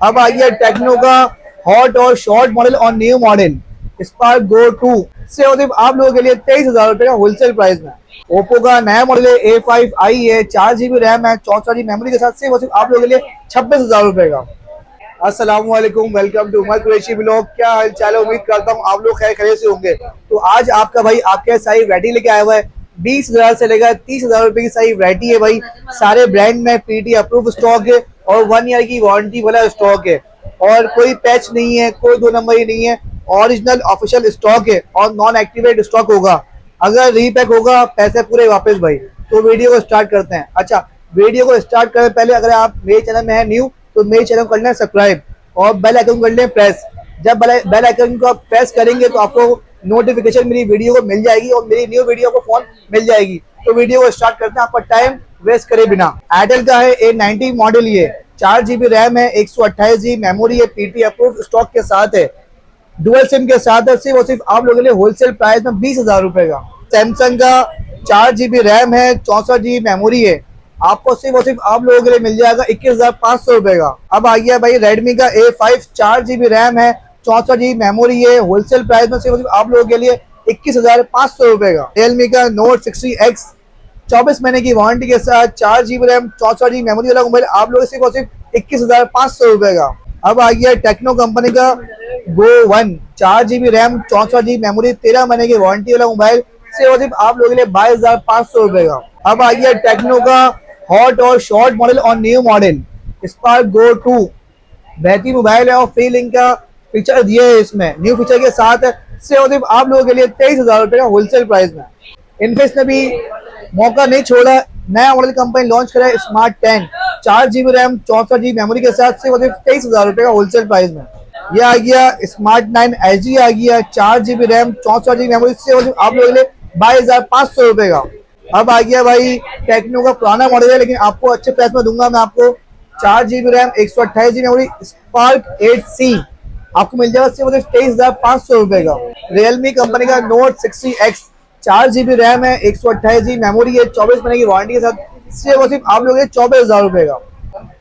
अब आ गया टेक्नो का हॉट और शॉर्ट मॉडल और न्यू मॉडल स्पार्क गो 2 से सिर्फ आप लोगों के लिए 23,000 रुपए का होलसेल प्राइस में। ओप्पो का नया मॉडल है A5i है, 4 GB रैम है, 64 GB मेमोरी के साथ सिर्फ आप लोगों के लिए 26,000 रुपए का। अस्सलाम वालेकुम, welcome to Umar Qureshi blog. क्या हाल चाल है? उम्मीद करता हूँ आप लोग खैर खैरियत से होंगे। तो आज आपका भाई आपके सारी वैरायटी लेके आया हुआ है। 20,000 से लेकर 30,000 रुपए की सारी वैरायटी है भाई। सारे ब्रांड में पीटी अप्रूव स्टॉक है और 1 ईयर की वारंटी वाला स्टॉक है और कोई पैच नहीं है, कोई 2 नंबर ही नहीं है। ओरिजिनल ऑफिशियल स्टॉक है और नॉन एक्टिवेट स्टॉक होगा। अगर रीपैक होगा पैसे पूरे वापस भाई। तो वीडियो को स्टार्ट करते हैं। अच्छा, वीडियो को स्टार्ट करने पहले अगर आप मेरे चैनल में है न्यू तो मेरे चैनल को कर लें सब्सक्राइब और बेल आइकन कर लें प्रेस। जब बेल आइकन को आप प्रेस करेंगे तो आपको नोटिफिकेशन मेरी वीडियो को मिल जाएगी और मेरी न्यू वीडियो को फोन मिल जाएगी। तो वीडियो को स्टार्ट करते हैं आपका टाइम वेस्ट करे बिना। एयरटेल का है A90 मॉडल, ये 4 GB रैम है, 128 GB मेमोरी है, पीटी अप्रूव स्टॉक के साथ है, डुअल सिम के साथ है। सिर्फ आप लोगों के लिए होलसेल प्राइस में 20,000 रुपए का। सैमसंग का 4 GB रैम है, 64 GB मेमोरी है, आपको सिर्फ आप लोगों के लिए मिल जाएगा 21,500 रुपए का। अब आ गया भाई रेडमी का A5 4 GB रैम है, 64 GB मेमोरी है, होलसेल प्राइस में सिर्फ आप लोगों के लिए 21,500 रुपए का। रियलमी का Note 60X 24 महीने की वारंटी के साथ 4 GB रैम, 64 GB मेमोरी वाला मोबाइल आप लोग सिर्फ 21,500 रुपए का। अब आ गया टेक्नो कंपनी का Go 1 4 GB RAM, 64 GB memory, 13 महीने की वारंटी वाला मोबाइल सिर्फ आप लोगों के लिए 22,500 रुपए का। अब आ गया टेक्नो का हॉट और शॉर्ट मॉडल और न्यू मॉडल स्पार्क गो 2, बेहतरीन मोबाइल है और फ्री लिंक का फीचर दिए है इसमें, न्यू फीचर के साथ सिर्फ आप लोगों के लिए 23,000 रुपए का होलसेल प्राइस में। इनफिक्स ने भी मौका नहीं छोड़ा, नया मॉडल कंपनी लॉन्च करा है smart 10 4 GB RAM, 64 GB memory के साथ सिर्फ 23,000 रुपए का होलसेल प्राइस में। ये आ गया स्मार्ट 9 SG आ गया, 4 GB रैम, 64 GB मेमोरी से आप लोगों के लिए 22,500 रुपए का। अब आ गया भाई टेक्नो का पुराना मॉडल है लेकिन आपको अच्छे प्राइस में दूंगा मैं आपको। 4 GB RAM, 128 GB memory, spark 8C आपको मिल जाएगा सिर्फ 23,500 रुपए का। रियलमी कंपनी का Note 60X 4 GB रैम है, 128 GB मेमोरी है, 24 महीने की वारंटी के साथ सिर्फ आप लोग 24,000 रुपए का।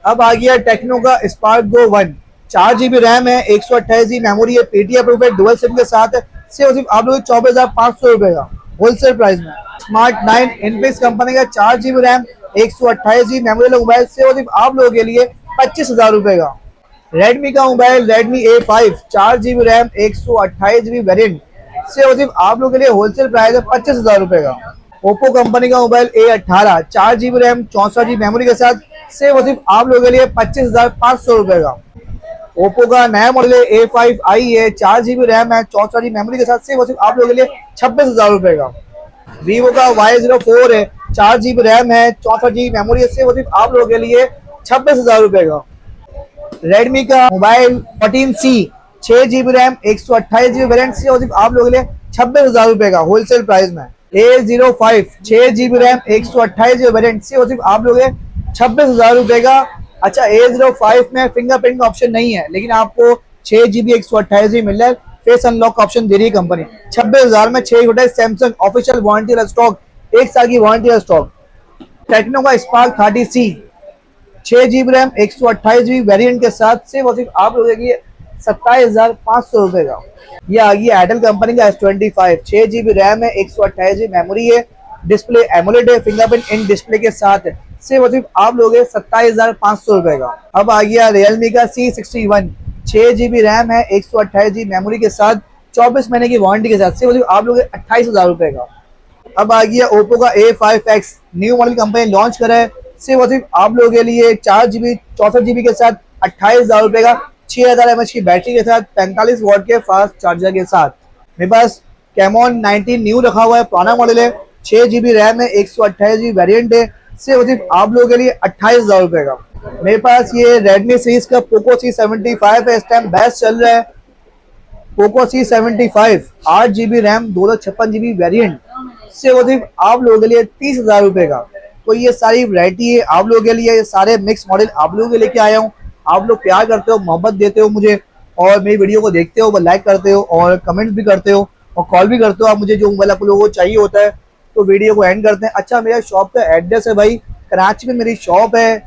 अब आ गया टेक्नो का स्पार्क गो 1 4 GB रैम है, 128 GB मेमोरी है, पेटीएम अप्रूव है, डुअल सिम के साथ सिर्फ आप लोग 24,500 रुपए का होलसेल प्राइस में। स्मार्ट 9 इनफिक्स कंपनी का 4 GB रैम, 128 GB मेमोरी वाला मोबाइल सिर्फ आप लोगों के लिए 25,000 रुपए का। रेडमी का mobile Redmi A5 4 GB RAM, 128 GB variant सिर्फ आप लोगों के लिए होलसेल प्राइस है 25,000 रुपए का। ओप्पो कंपनी का mobile A18 4 GB RAM, 64 GB memory के साथ सिर्फ आप लोगों के लिए 25,500 रुपए का। ओप्पो का नया मॉडल है A5i है, 4 GB रैम है, 64 GB मेमोरी के साथ सिर्फ आप लोगों के लिए 26,000 रुपए का। वीवो का Y04 है, 4 GB रैम है, 64 GB मेमोरी है, सिर्फ आप लोगों के लिए 26,000 रुपए का। रेडमी का mobile 14C 6 GB RAM, 128 GB variant सिर्फ आप लोगों के लिए 26,000 रुपए का होलसेल प्राइस में। A05 6 GB RAM, 128 GB variant सिर्फ आप लोग 26,000 रुपए का। अच्छा, A05 में फिंगरप्रिंट का ऑप्शन नहीं है लेकिन आपको 6 GB 128 GB मिल रहा है, फेस अनलॉक का ऑप्शन दे रही है कंपनी। 26,000 में 6 सैमसंग ऑफिशियल वारंटी वाला स्टॉक, 1 साल की वारंटी वाला स्टॉक। टेक्नो का spark 30C 6 GB RAM, 128 GB variant के साथ सिर्फ आप लोगों के लिए 27,500 रुपए का। ये आ गई एयरटेल कंपनी का S25 6 GB रैम है, 128 GB मेमोरी है, डिस्प्ले एमोलेड है, फिंगरप्रिंट इन डिस्प्ले के साथ सिर्फ आप लोग 27,500 रुपए का। अब आ गया रियलमी का C61 6 GB रैम है, 128 GB मेमोरी के साथ, 24 महीने की वारंटी के साथ सिर्फ आप लोग 28,000 रुपए का। अब आ गया ओप्पो का A5X new model company launch करा है, सिर्फ आप लोगों के लिए 4 GB 64 GB के साथ 28,000 रुपए का, 6000 mAh की बैटरी के साथ, 45 वॉट के फास्ट चार्जर के साथ। मेरे पास कैमॉन 19 न्यू रखा हुआ है, पुराना मॉडल है, 6 GB रैम है, 128 GB वेरिएंट है, सिर्फ आप लोगों के लिए 28,000 रुपए का। मेरे पास ये रेडमी सीरीज का पोको C75 है, इस टाइम बेस्ट चल रहा है। Poco C75 8 GB RAM, 256 GB variant सिर्फ आप लोगों के लिए 30,000 रुपए का। तो ये सारी वैरायटी है आप लोगों के लिए, ये सारे मिक्स मॉडल आप लोगों के लेके आया हूँ। आप लोग प्यार करते हो, मोहब्बत देते हो मुझे और मेरी वीडियो को देखते हो, लाइक करते हो और कमेंट्स भी करते हो और कॉल भी करते हो आप मुझे, जो मोबाइल आप लोगों को चाहिए होता है। तो वीडियो को एंड करते हैं। अच्छा, मेरा शॉप का एड्रेस है भाई, कराची में मेरी शॉप है,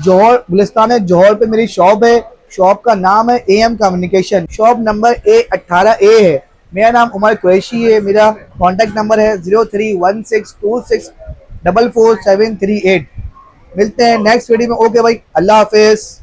जौहर गुलिस्तान है, जौहर पे मेरी शॉप है। शॉप का नाम है AM communication, shop number A18A है। मेरा नाम उमर कुरैशी है। मेरा कॉन्टैक्ट नंबर है 031626444738। मिलते हैं नेक्स्ट वीडियो में। ओके भाई, अल्लाह हाफिज।